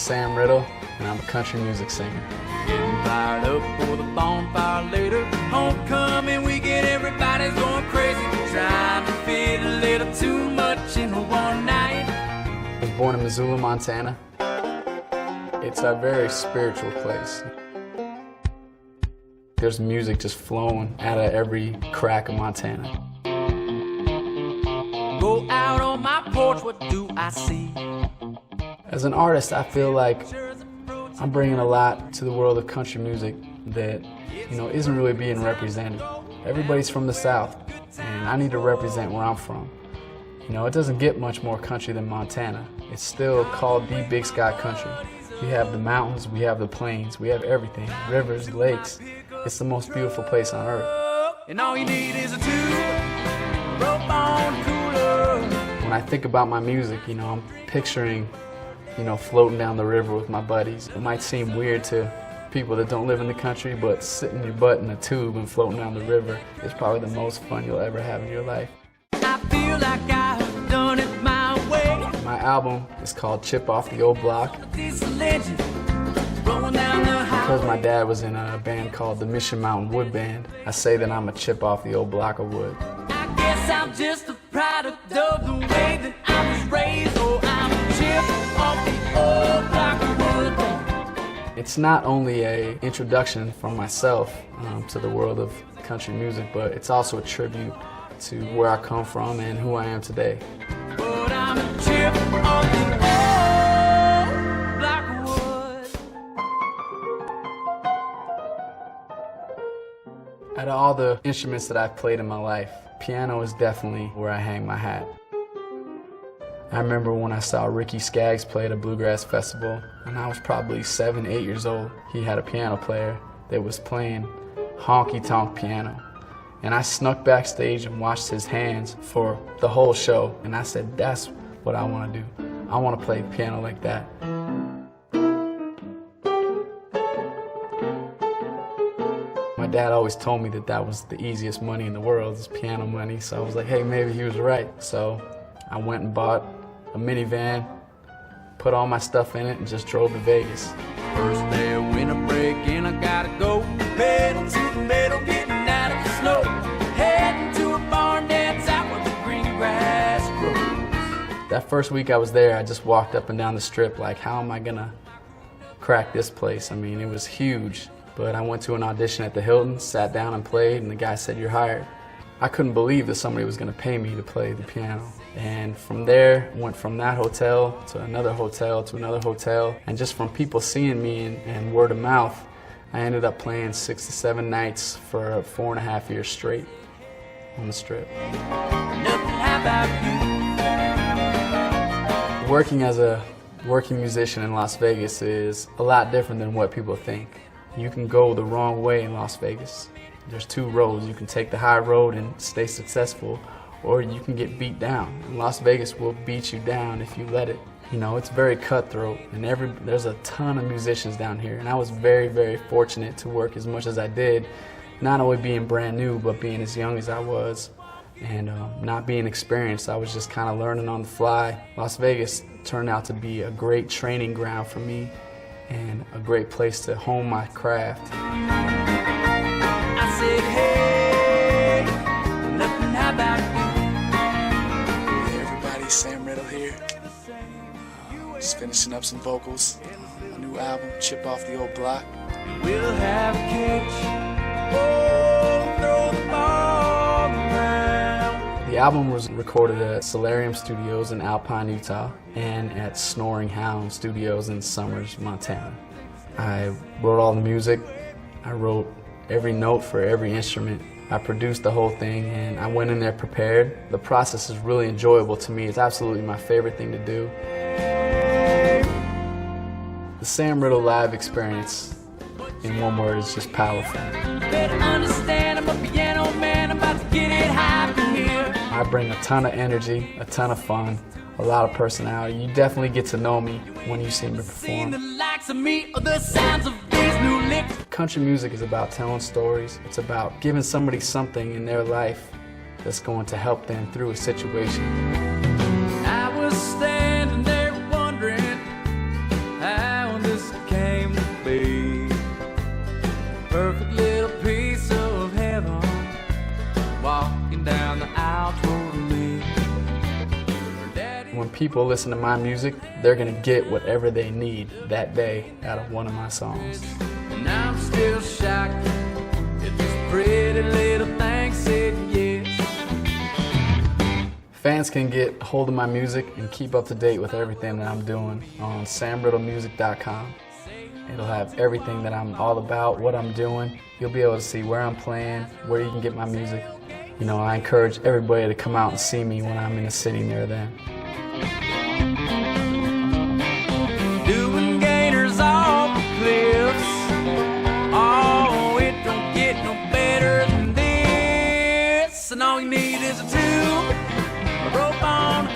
Sam Riddle, and I'm a country music singer. Getting fired up for the bonfire later. Homecoming weekend, everybody's going crazy. Trying to fit a little too much in one night. I was born in Missoula, Montana. It's a very spiritual place. There's music just flowing out of every crack of Montana. Go out on my porch, what do I see? As an artist, I feel like I'm bringing a lot to the world of country music that, isn't really being represented. Everybody's from the South, and I need to represent where I'm from. It doesn't get much more country than Montana. It's still called the Big Sky Country. We have the mountains, we have the plains, we have everything, rivers, lakes. It's the most beautiful place on earth. And all you need is a tube, rope on cooler. When I think about my music, I'm picturing, floating down the river with my buddies. It might seem weird to people that don't live in the country, but sitting your butt in a tube and floating down the river is probably the most fun you'll ever have in your life. I feel like I've done it my way. My album is called Chip Off the Old Block. Because my dad was in a band called the Mission Mountain Wood Band, I say that I'm a chip off the old block of wood. I guess I'm just a product of the way that I was raised. Oh, I'm a chip off the old block of wood. It's not only an introduction from myself to the world of country music, but it's also a tribute to where I come from and who I am today. But I'm a chip off the old block of wood. Out of all the instruments that I've played in my life, piano is definitely where I hang my hat. I remember when I saw Ricky Skaggs play at a bluegrass festival, and I was probably 7, 8 years old. He had a piano player that was playing honky-tonk piano. And I snuck backstage and watched his hands for the whole show. And I said, that's what I want to do. I want to play piano like that. My dad always told me that that was the easiest money in the world, is piano money. So I was like, hey, maybe he was right. So I went and bought a minivan, put all my stuff in it, and just drove to Vegas. First day of winter break and I gotta go. Pedal to the metal, getting out of the snow. Heading to a barn dance out where the green grass grows. That first week I was there, I just walked up and down the strip like, how am I gonna crack this place? I mean, it was huge. But I went to an audition at the Hilton, sat down and played, and the guy said, you're hired. I couldn't believe that somebody was gonna pay me to play the piano. And from there, went from that hotel to another hotel to another hotel. And just from people seeing me and word of mouth, I ended up playing 6 to 7 nights for 4.5 years straight on the Strip. Working as a working musician in Las Vegas is a lot different than what people think. You can go the wrong way in Las Vegas. There's 2 roads. You can take the high road and stay successful, or you can get beat down. And Las Vegas will beat you down if you let it. It's very cutthroat, and there's a ton of musicians down here, and I was very, very fortunate to work as much as I did, not only being brand new, but being as young as I was, and not being experienced. I was just kind of learning on the fly. Las Vegas turned out to be a great training ground for me, and a great place to hone my craft. I said, hey, nothing, how about you? Hey everybody, Sam Riddle here. Just finishing up some vocals on my new album, Chip Off the Old Block. We'll have a catch. Oh, throw the ball around. The album was recorded at Solarium Studios in Alpine, Utah, and at Snoring Hound Studios in Summers, Montana. I wrote all the music. I wrote every note for every instrument. I produced the whole thing, and I went in there prepared. The process is really enjoyable to me. It's absolutely my favorite thing to do. The Sam Riddle live experience, in one word, is just powerful. Better understand, I'm a piano man, I'm about to get it high from here. I bring a ton of energy, a ton of fun, a lot of personality. You definitely get to know me when you see me perform. The likes of me or the sounds of these new licks. Country music is about telling stories. It's about giving somebody something in their life that's going to help them through a situation. I was standing there wondering how people listen to my music, they're gonna get whatever they need that day out of one of my songs. And I'm still shocked that this pretty little thing said yes. Fans can get a hold of my music and keep up to date with everything that I'm doing on samriddlemusic.com. It'll have everything that I'm all about, what I'm doing. You'll be able to see where I'm playing, where you can get my music. You know, I encourage everybody to come out and see me when I'm in a city near them. Doing gaiters off the cliffs. Oh, it don't get no better than this. And all you need is a tube, a rope on a